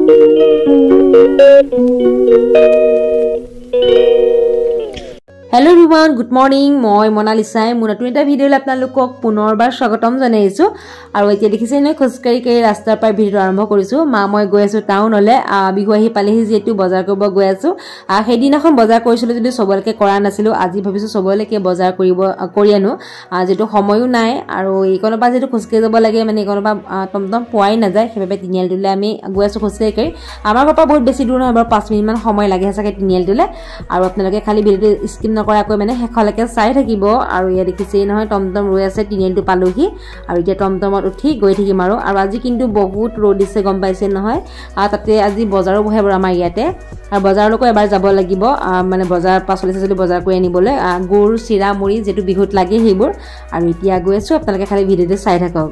Hello everyone, good morning. মই মনালিসাই মোৰ নতুন এটা ভিডিঅ'লৈ আপোনালোকক পুনৰবাৰ স্বাগতম জনাইছো আৰু এতিয়া দেখিছে ন খোজকাৰি কৰি ৰাস্তাৰ পৰা ভিডিঅ' আৰম্ভ কৰিছো মা মই গৈ আছো টাউনলৈ বিহু আহি পালেহি যেটো বজাৰ কৰিব গৈ আছো সেইদিনাখন বজাৰ কৰিছিলো যদি সবলকে কৰা নাছিলো আজি ভাবিছো সবলকে বজাৰ কৰি আনো যেটো সময়ও নাই আৰু এইকনৰ পৰা যেটো খোজকাৰি যাব লাগে মানে এইকনৰ পৰা টমটম পোৱাই নাযায় সেইবাবে তিনিআলিলৈ আমি গৈ আছো খোজকাৰি কৰি আমাৰ ঘৰৰ পৰা বহুত বেছি দূৰ নহয় বাৰু 5 মিনিট মান সময় লাগে চাগে তিনিআলিলৈ আৰু আপোনালোকে খালি ভিডিঅ'টো স্কিপ নকৰাকৈ মানে হেখলৈকে চাই থাকিব আৰু ইয়া দেখিছেই নহয় টমটম ৰৈ আছে তিনিআলিটো পালোহি আৰু এতিয়া টমটমত উঠি গৈ থাকিম আৰু আজি কিন্তু বহুত ৰ'দ দিছে গম পাইছে নহয় তাতে আজি বজাৰো বহে বাৰু আমাৰ ইয়াতে আৰু বজাৰলৈকো এবাৰ যাব লাগিব মানে বজাৰ পাচলি চাচলি বজাৰ কৰি আনিবলৈ গুৰ চিৰা মুড়ি যেটো বিহুত লাগে সেইবোৰ আৰু এতিয়া গৈ আছো আপোনালোকে খালি ভিডিঅ'টো চাই থাকক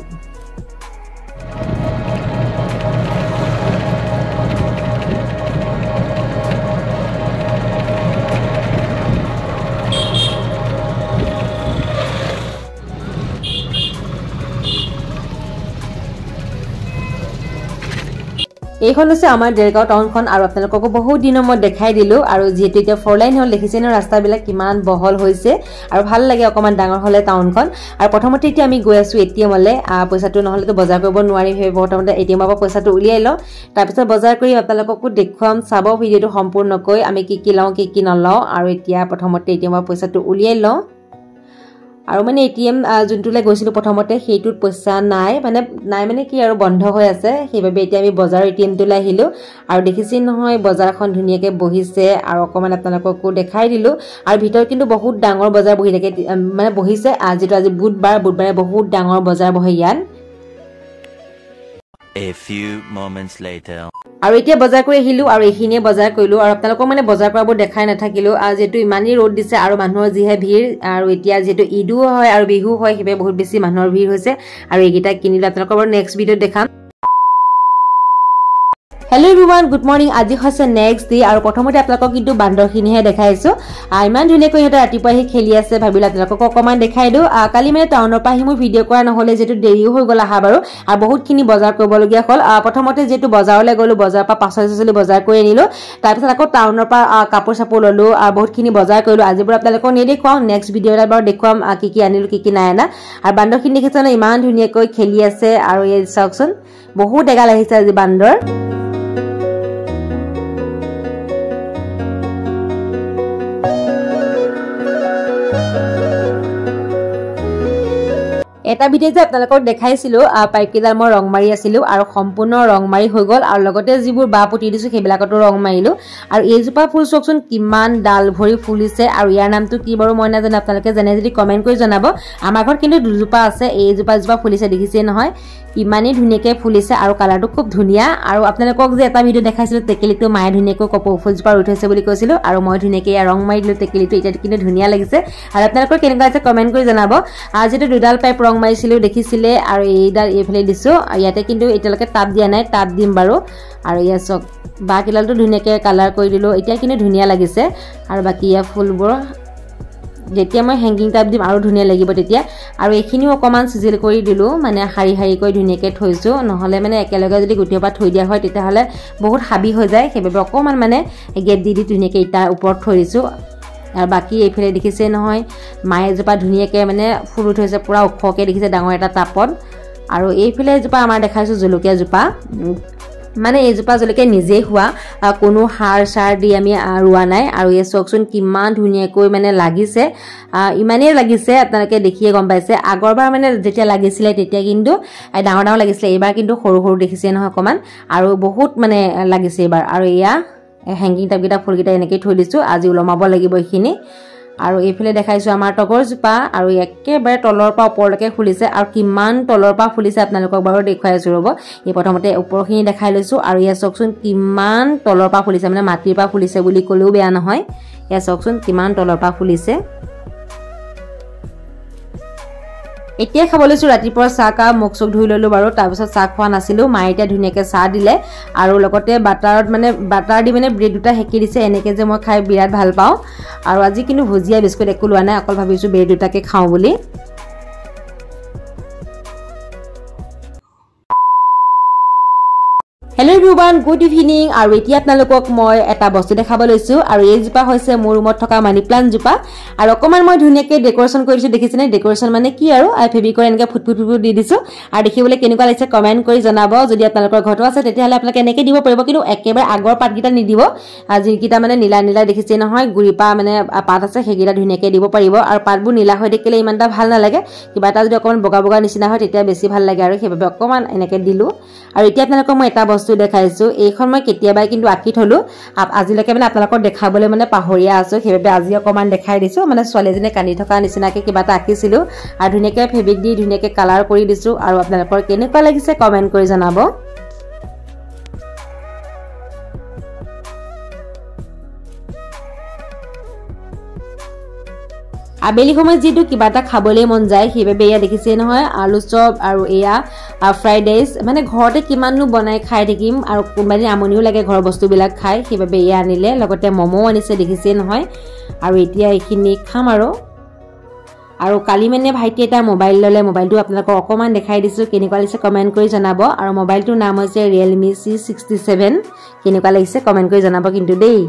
এইখন হৈছে আমাৰ দেৰগাঁও টাউনখন আৰু আপোনালোকক বহুত দিনৰ মই দেখাই দিলো আৰু যেটো এতিয়া 4 লাইন হল দেখিছে ন ৰাস্তাবিলাক কিমান বহল হৈছে আৰু ভাল লাগে অকমান ডাঙৰ হলে টাউনখন আৰু প্ৰথমতে এতিয়া আমি গৈ আছো এটিএমলে পইচাটো নহলে তো বজাৰ কৰিব নোৱাৰি হে প্ৰথমতে এটিএমৰ পৰা পইচাটো উলিয়াই লওঁ তাৰ পিছত বজাৰ কৰি আপোনালোকক দেখুৱাম চাব ভিডিঅ'টো সম্পূৰ্ণকৈ আমি কি লওঁ কি নলওঁ আৰু এতিয়া প্ৰথমতে এটিএমৰ পইচাটো উলিয়াই লওঁ আৰু মানে এটিএম জুনটোলে গৈছিল প্ৰথমতে সেইটোত পইচা নাই মানে কি আৰু বন্ধ হৈ আছে সেইবাবে এতিয়া আমি বজাৰ এটিএমটোলৈ আহিলো আৰু দেখিছেই নহয় বজাৰখন ধুনিয়াকৈ বহিছে আৰু অকমান আপোনালোককো দেখাই দিলো আৰু ভিতৰত কিন্তু বহুত ডাঙৰ বজাৰ বহি থাকে মানে বহিছে যেটো আজি বুধবাৰে বহুত ডাঙৰ বজাৰ বহে ইয়াত A few moments later আৰু এতিয়া বজাৰ কৰি আহিলো আৰু এইখিনিয়ে বজাৰ কৰিলো আৰু আপোনালোকক মানে বজাৰ কৰাবোৰ দেখাই নাথাকিলো যেটো ইমানই ৰ'দ দিছে আৰু মানুহৰ যিহে ভিৰ আৰু এতিয়া যেটো ঈদো হয় আৰু বিহু হয় হেবে বহুত বেছি মানুহৰ ভিৰ হৈছে আৰু এইগিটা কিনিলে আপোনালোকক নেক্সট ভিডিঅ' দেখাম Hello everyone, good morning. আজি হৈছে নেক্সট ডে আৰু প্ৰথমতে আপোনালোকক কিন্তু বান্দৰখিনিহে দেখাইছো ইমান ধুনীয়াকৈ এটা ৰাতিপুৱা আহি খেলি আছে ভাবিলা আপোনালোকক অকমান দেখাই দিও কালি মানে টাউনৰ পৰা আহি মই ভিডিঅ' কৰা নহলে যেটো দেৰিও হৈ গল আহা বাৰু আৰু বহুতখিনি বজাৰ কৰিবলগীয়া হ'ল প্ৰথমতে যেটো বজাৰলৈ গলো বজাৰ পৰা পাচলি বজাৰ কৰি আনিলো তাৰ পিছত আকৌ টাউনৰ পৰা কাপোৰ চাপোৰ ললো বহুতখিনি বজাৰ কৰিলো আজি বাৰু আপোনালোকক নেদেখুৱাও নেক্সট ভিডিঅ'ত বাৰু দেখুৱাম কি আনিলো কি নাই আনা আৰু বান্দৰখিনি দেখিছেনে ইমান ধুনীয়াকৈ খেলি আছে আৰু এই চাওকচোন বহুত এগাল আহিছে আজি বান্দৰ এটা ভিডিঅ যে আপোনালোকক দেখাইছিলো পাইপ কেডাল মই ৰং মাৰি আছিলো আৰু সম্পূৰ্ণ ৰং মাৰি হৈ গল আৰু লগতে যিবোৰ বা পুতি দিছো সেইবিলাকতো ৰং মাৰিলো আৰু এইজোপা ফুল চকচোন কিমান ডাল ভৰি ফুলিছে আৰু ইয়াৰ নামটো কি বাৰু মই নাজানো আপোনালোকে জানে যদি কমেন্ট কৰি জনাব আমাৰ ঘৰত কিন্তু দুজোপা আছে এইজোপা ফুলিছে দেখিছে নহয় ইমানেই ধুনীয়াকৈ ফুলিছে আৰু কালাৰটো খুব ধুনীয়া আৰু আপোনালোকক যে এটা ভিডিঅ' দেখাইছিলো টেকেলিটো মায়ে ধুনীয়াকৈ কপৌ ফুলজোপা উঠাইছে বুলি কৈছিলো আৰু মই ধুনীয়াকৈ ৰং মাৰি দিলো টেকেলিটো এতিয়া কিন্তু ধুনীয়া লাগিছে আৰু আপোনালোকৰ কেনেকুৱা আছে কমেন্ট কৰি জনাব যেটো দুডাল পাইপ ৰং মাৰিছিলো দেখিছিলে আৰু এইডাল এইফালে দিছো ইয়াতে কিন্তু এতিয়ালৈকে টাপ দিয়া নাই টাপ দিম বাৰু আৰু ইয়া চক বা কিলালটো ধুনীয়াকৈ কালাৰ কৰি দিলো এতিয়া কিন্তু ধুনীয়া লাগিছে আৰু বাকি ইয়া ফুলবোৰ যেতিয়া মই হেংগিং টাপ দিম আৰু ধুনীয়া লাগিব তেতিয়া আৰু এইখিনিও অকমান সিজিল কৰি দিলো মানে হাৰি কৰি ধুনীয়াকৈ থৈছো নহলে মানে একেলগে যদি গুটিৰ পৰা থৈ দিয়া হয় তেতিয়া হলে বহুত হাবি হৈ যায় সেইবাবে অকমান মানে গেট দি ধুনীয়াকৈ ইটা ওপৰত থৈ দিছো আৰু বাকি এইফালে দেখিছে নহয় মায়ে জোপা ধুনীয়াকৈ মানে ফুল উঠাইছে পুৰা ওখকৈ দেখিছে ডাঙৰ এটা টাপত আৰু এইফালে জোপা আমাৰ দেখাইছো জলকীয়া জোপা মানে এইজোপা জলকীয়া নিজে হোৱা কোনো সাৰ দি আমি ৰুৱা নাই আৰু এই চকচোন কিমান ধুনীয়াকৈ মানে লাগিছে ইমানেই লাগিছে আপোনালোকে দেখিয়ে গম পাইছে আগৰবাৰ মানে যেতিয়া লাগিছিলে তেতিয়া কিন্তু ডাঙৰ লাগিছিলে এইবাৰ কিন্তু সৰু দেখিছে নহয় অকমান আৰু বহুত মানে লাগিছে এইবাৰ আৰু এয়া হেংগিং টাইপকেইটা ফুলকেইটা এনেকৈ থৈ দিছো আজি ওলমাব লাগিব এইখিনি আৰু এইফালে দেখাইছো আমাৰ টগৰ জোপা আৰু একেবাৰে তলৰ পৰা ওপৰলৈকে ফুলিছে আৰু কিমান তলৰ পৰা ফুলিছে আপোনালোকক বাৰু দেখুৱাই আছো ৰব এই প্ৰথমতে ওপৰখিনি দেখাই লৈছো আৰু ইয়া চকচোন কিমান তলৰ পৰা ফুলিছে মানে মাটিৰ পৰা ফুলিছে বুলি ক'লেও বেয়া নহয় ইয়া চকচোন কিমান তলৰ পৰা ফুলিছে এতিয়া খাব লৈছো ৰাতিপুৱা চাহ কা মুখ চুক ধুই ললো বাৰু তাৰ পিছত চাহ খোৱা নাছিলো মায়ে এতিয়া ধুনীয়াকৈ চাহ দিলে আৰু লগতে বাটাৰ দি মানে ব্ৰেড দুটা হেকি দিছে এনেকৈ যে মই খাই বিৰাট ভাল পাওঁ আৰু আজি কিন্তু ভুজিয়া বিস্কুট একো লোৱা নাই অকল ভাবিছো ব্ৰেড দুটাকে খাওঁ বুলি Hello everyone. Everyone good evening আৰু এতিয়া আপোনালোকক মই এটা বস্তু দেখাব লৈছো আৰু এই জোপা হৈছে মোৰ ৰুমত থকা মানি প্লান্ট জোপা আৰু অকমান মই ধুনিয়াকৈ ডেকোৰেশন কৰি দিছো দেখিছেনে ডেকোৰেশন মানে কি আৰু ফেব্ৰিকৰ এনেকৈ ফুটফুট দি দিছো আৰু দেখিবলৈ কেনেকুৱা লাগিছে কমেন্ট কৰি জনাব যদি আপোনালোকৰ ঘৰটো আছে তেতিয়াহলে আপোনালোকে এনেকৈ দিব পাৰিব কিন্তু একেবাৰে আগৰ পাতকিটা নিদিব যিকিটা মানে নীলা নীলা দেখিছে নহয় গুৰিপা মানে পাত আছে সেইকিটা ধুনিয়াকৈ দিব পাৰিব আৰু পাতবোৰ নীলা হৈ দেখিলে ইমানটা ভাল নালাগে কিবা এটা যদি অকমান বগা বগা নিচিনা হয় তেতিয়া বেছি ভাল লাগে আৰু সেইভাবে অকমান এনেকৈ দিলো আৰু এতিয়া আপোনালোকক মই এটা বস্তু দেখাইছো এইখন মই কেতিয়াবাই কিন্তু আঁকি থলো আজিলৈকে মানে আপোনালোকক দেখাবলৈ মানে পাহৰিয়া আছো সেইভাবে আজি অকমান দেখাই দিছো মানে ছোৱালীজনে কান্দি থকা নিচিনাকৈ কিবা এটা আঁকিছিলো আৰু ধুনিয়াকৈ ফেব্ৰিক দি ধুনিয়াকৈ কালাৰ কৰি দিছো আৰু আপোনালোকৰ কেনেকুৱা লাগিছে কমেন্ট কৰি জনাব আবেলি সময়ত যেটো কিবা এটা খাবলৈ মন যায় সেইভাবে এয়া দেখিছে নহয় আলু চপ আৰু এয়া ফ্ৰাইড ৰাইচ মানে ঘৰতে কিমাননো বনাই খাই থাকিম আৰু কোনবাদিন আমনিও লাগে ঘৰৰ বস্তুবিলাক খাই সেইভাবে এয়া আনিলে লগতে মমো আনিছে দেখিছে নহয় আৰু এতিয়া এইখিনি খাম আৰু কালি মানে ভাইটি এটা মোবাইল ললে মোবাইলটো আপোনালোকক অকমান দেখাই দিছো কেনেকুৱা লাগিছে কমেন্ট কৰি জনাব আৰু মোবাইলটোৰ নাম হৈছে Realme C67 কেনেকুৱা লাগিছে কমেন্ট কৰি জনাব কিন্তু দেই